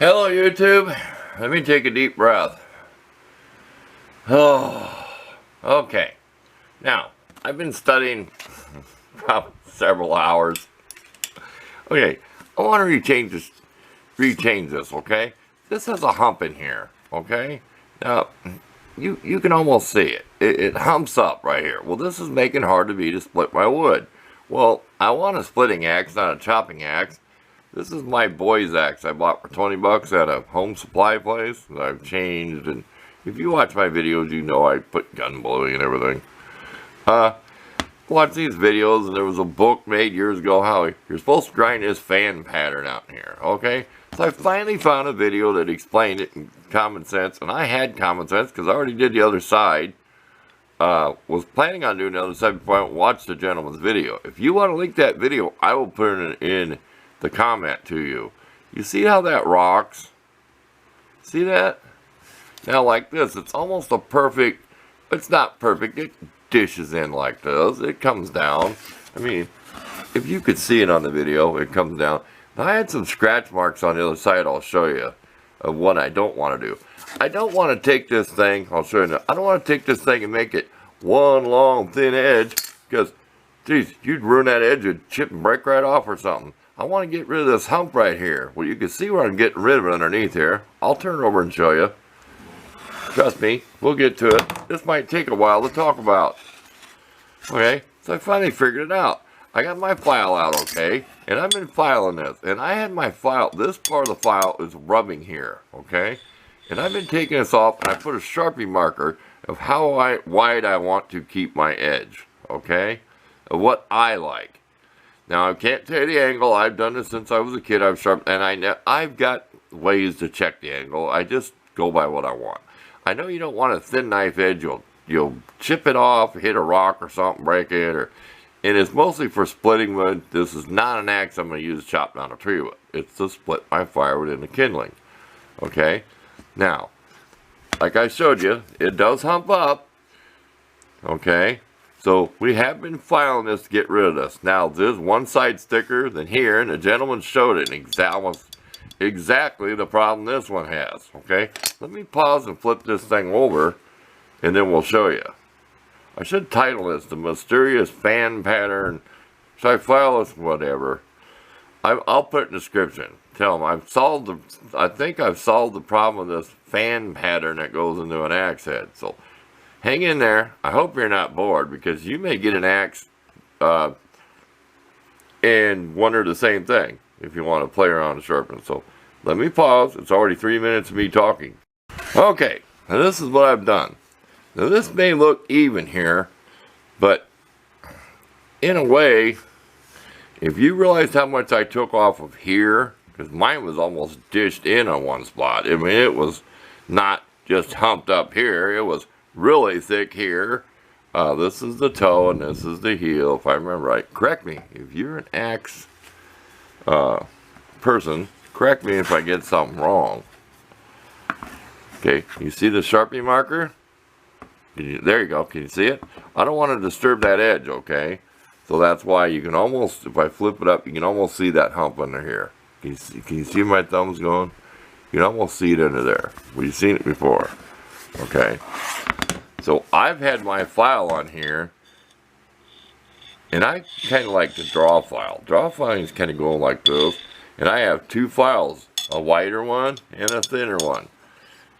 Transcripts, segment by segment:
Hello YouTube. Let me take a deep breath. Oh, okay. Now, I've been studying about several hours. Okay, I want to rechange this, okay? This has a hump in here, okay? Now, you can almost see it. It humps up right here. Well, this is making it hard to me to split my wood. Well, I want a splitting axe, not a chopping axe. This is my boy's axe I bought for 20 bucks at a home supply place that I've changed. And if you watch my videos, you know I put gun blowing and everything. Watch these videos, and there was a book made years ago how you're supposed to grind this fan pattern out in here, okay? So I finally found a video that explained it in common sense, and I had common sense because I already did the other side. Was planning on doing the other side before I watched the gentleman's video. If you want to link that video, I will put it in the comment to you. You see how that rocks? See that? Now like this, it's almost a perfect, it's not perfect, it dishes in like this, it comes down. I mean, if you could see it on the video, it comes down. Now I had some scratch marks on the other side I'll show you of what I don't want to do. I don't want to take this thing, I'll show you now, I don't want to take this thing and make it one long thin edge, because, geez, you'd ruin that edge, it'd chip and break right off or something. I want to get rid of this hump right here. Well, you can see where I'm getting rid of it underneath here. I'll turn it over and show you. Trust me, we'll get to it. This might take a while to talk about. Okay, so I finally figured it out. I got my file out, okay, and I've been filing this. And I had my file, this part of the file is rubbing here, okay? And I've been taking this off, and I put a Sharpie marker of how wide I want to keep my edge, okay? Of what I like. Now, I can't tell you the angle. I've done this since I was a kid. I've got ways to check the angle. I just go by what I want. I know you don't want a thin knife edge. You'll chip it off, hit a rock or something, break it. And it's mostly for splitting wood. This is not an axe I'm going to use to chop down a tree with. It's to split my firewood into kindling. Okay? Now, like I showed you, it does hump up. Okay? So we have been filing this to get rid of this. Now there's one side thicker than here, and the gentleman showed it almost exactly the problem this one has. Okay, let me pause and flip this thing over, and then we'll show you. I should title this "The Mysterious Fan Pattern." Should I file this? Whatever. I'll put it in the description. Tell them I think I've solved the problem of this fan pattern that goes into an axe head. So hang in there. I hope you're not bored, because you may get an axe and wonder the same thing if you want to play around and sharpen. So let me pause. It's already 3 minutes of me talking. Okay, now this is what I've done. Now this may look even here, but in a way, if you realize how much I took off of here, because mine was almost dished in on one spot. I mean, it was not just humped up here. It was really thick here. This is the toe and this is the heel, if I remember right. Correct me if you're an axe person. Correct me if I get something wrong. Okay, you see the Sharpie marker? There you go. Can you see it? I don't want to disturb that edge, okay? So that's why you can almost, if I flip it up, you can almost see that hump under here. Can you see my thumbs going? You can almost see it under there. We've seen it before. Okay. So I've had my file on here, and I kind of like to draw file. Draw filing is kind of going like this, and I have two files, a wider one and a thinner one.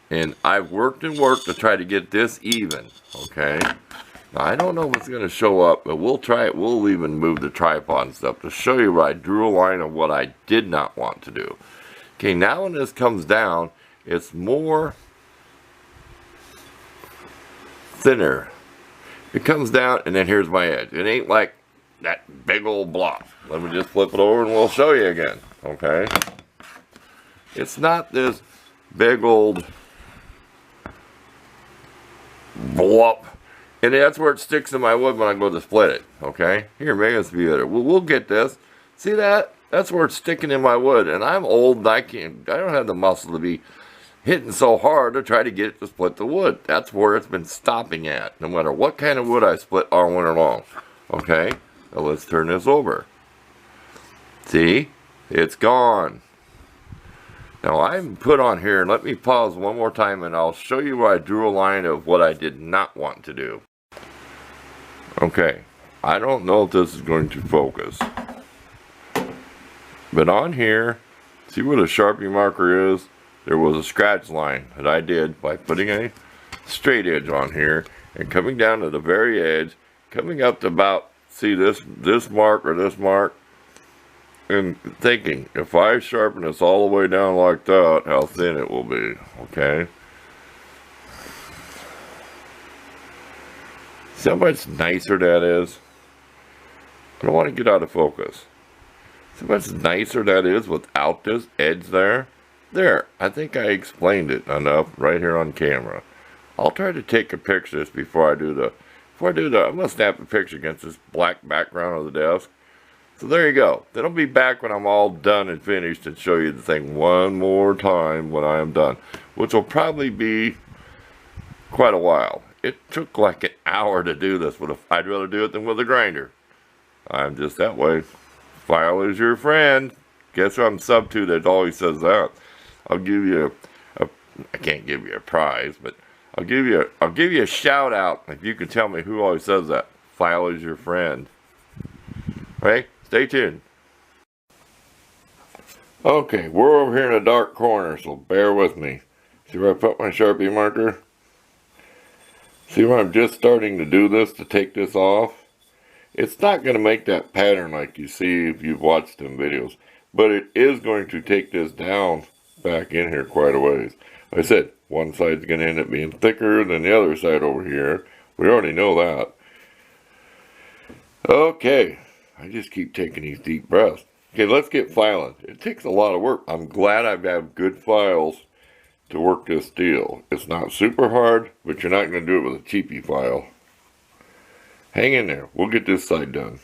And I've worked and worked to try to get this even, okay? Now, I don't know if it's going to show up, but we'll try it. We'll even move the tripod and stuff to show you where I drew a line of what I did not want to do. Okay, now when this comes down, it's more thinner. It comes down, and then here's my edge. It ain't like that big old block. Let me just flip it over and we'll show you again, okay? It's not this big old blop. And that's where it sticks in my wood when I go to split it, okay? Here, make this be better. We'll get this. See that? That's where it's sticking in my wood. And I'm old and I don't have the muscle to be hitting so hard to try to get it to split the wood. That's where it's been stopping at, no matter what kind of wood I split all winter long. Okay? Now let's turn this over. See? It's gone. Now I'm put on here, and let me pause one more time and I'll show you where I drew a line of what I did not want to do. Okay, I don't know if this is going to focus. But on here, see where the Sharpie marker is? There was a scratch line that I did by putting a straight edge on here and coming down to the very edge, coming up to about, see this mark or this mark, and thinking, if I sharpen this all the way down like that, how thin it will be, okay? See how much nicer that is? I don't want to get out of focus. See how much nicer that is without this edge there? There, I think I explained it enough right here on camera. I'll try to take a picture of this before I do the, I'm going to snap a picture against this black background of the desk. So there you go. Then I'll be back when I'm all done and finished and show you the thing one more time when I am done. Which will probably be quite a while. It took like an hour to do this. I'd rather do it than with a grinder. I'm just that way. File is your friend. Guess who I'm sub to that always says that? I'll give you I can't give you a prize, but I'll give you a shout out if you can tell me who always says that. File is your friend. Okay, stay tuned. Okay, we're over here in a dark corner, so bear with me. See where I put my Sharpie marker? See where I'm just starting to do this to take this off? It's not going to make that pattern like you see if you've watched them videos, but it is going to take this down back in here quite a ways. Like I said, one side's going to end up being thicker than the other side over here. We already know that. Okay, I just keep taking these deep breaths. Okay, let's get filing. It takes a lot of work. I'm glad I have good files to work this steel. It's not super hard, but you're not going to do it with a cheapy file. Hang in there. We'll get this side done.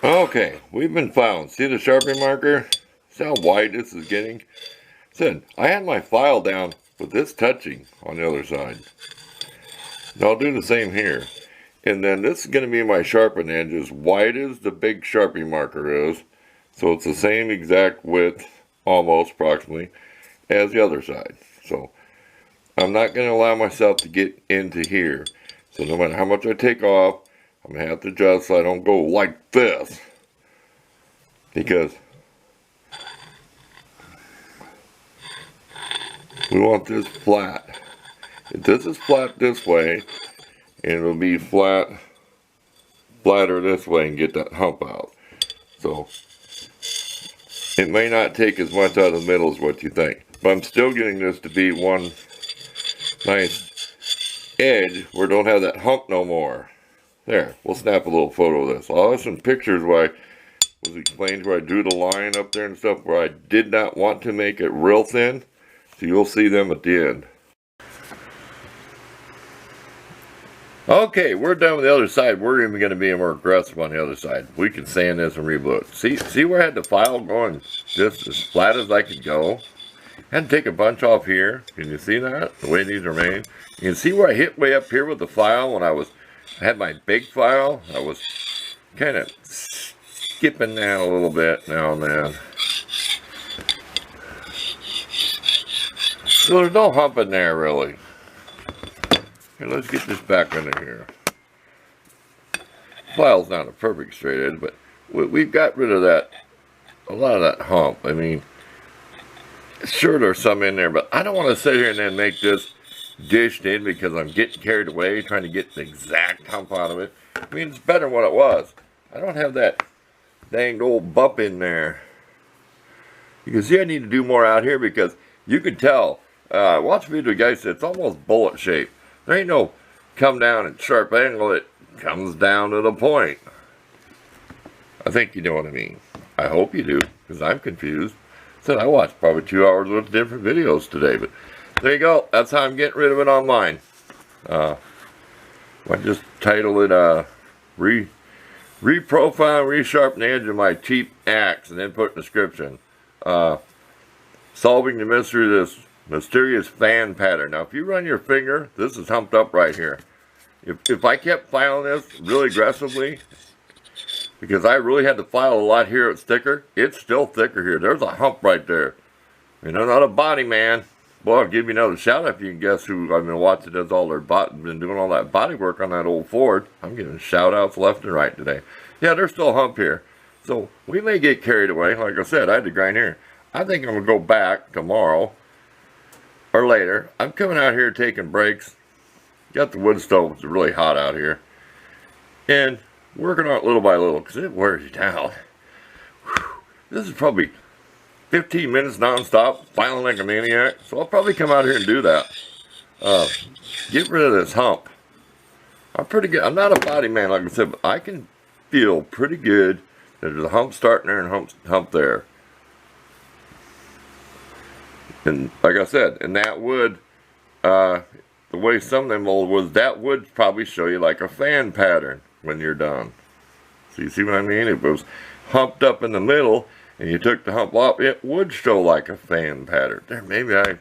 Okay, we've been filing. See the Sharpie marker? See how wide this is getting? I had my file down with this touching on the other side. Now I'll do the same here. And then this is going to be my sharpen edge as wide as the big Sharpie marker is. So it's the same exact width, almost approximately, as the other side. So I'm not going to allow myself to get into here. So no matter how much I take off, I'm going to have to adjust so I don't go like this. Because we want this flat. If this is flat this way, and it'll be flatter this way and get that hump out. So it may not take as much out of the middle as what you think. But I'm still getting this to be one nice edge where it don't have that hump no more. There, we'll snap a little photo of this. I'll have some pictures where I was explained where I drew the line up there and stuff where I did not want to make it real thin. So you'll see them at the end. Okay, we're done with the other side. We're even going to be more aggressive on the other side. We can sand this and reblue it. See where I had the file going just as flat as I could go? I had to take a bunch off here. Can you see that? The way these are made. You can see where I hit way up here with the file when I had my big file. I was kind of skipping that a little bit now and then. So there's no hump in there really. Okay, let's get this back under here. File's not a perfect straight edge, but we've got rid of that, a lot of that hump. I mean, sure there's some in there, but I don't want to sit here and then make this dished in because I'm getting carried away trying to get the exact hump out of it. I mean, it's better than what it was. I don't have that danged old bump in there. You can see I need to do more out here because you can tell. Watch a video, guys, it's almost bullet shaped. There ain't no come down at sharp angle, it comes down to the point. I think you know what I mean. I hope you do, because I'm confused. Said I watched probably 2 hours worth of different videos today, but there you go. That's how I'm getting rid of it online. I just title it reprofile, resharpen the edge of my cheap axe, and then put a description. Solving the mystery of this mysterious fan pattern. Now if you run your finger, this is humped up right here. If I kept filing this really aggressively, because I really had to file a lot here, it's thicker. It's still thicker here. There's a hump right there. And I'm not a body man. Well, I'll give you another shout out if you can guess who I've been watching does all their been doing all that body work on that old Ford. I'm giving shout outs left and right today. Yeah, there's still a hump here. So we may get carried away. Like I said, I had to grind here. I think I'm going to go back tomorrow or later. I'm coming out here taking breaks. Got the wood stove. It's really hot out here. And working on it little by little because it wears you down. Whew. This is probably 15 minutes non-stop, filing like a maniac. So I'll probably come out here and do that. Get rid of this hump. I'm pretty good. I'm not a body man, like I said, but I can feel pretty good that there's a hump starting there and hump there. And like I said, and that would, the way some of them old was, that would probably show you like a fan pattern when you're done. So you see what I mean? If it was humped up in the middle and you took the hump off, it would show like a fan pattern. There, maybe I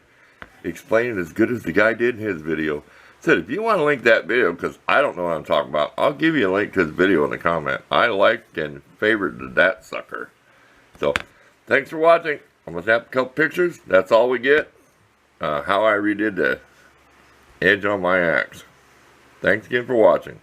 explained it as good as the guy did in his video. Said, if you want to link that video, because I don't know what I'm talking about, I'll give you a link to his video in the comment. I liked and favorited that sucker. So, thanks for watching. I'm going to snap a couple pictures. That's all we get. How I redid the edge on my axe. Thanks again for watching.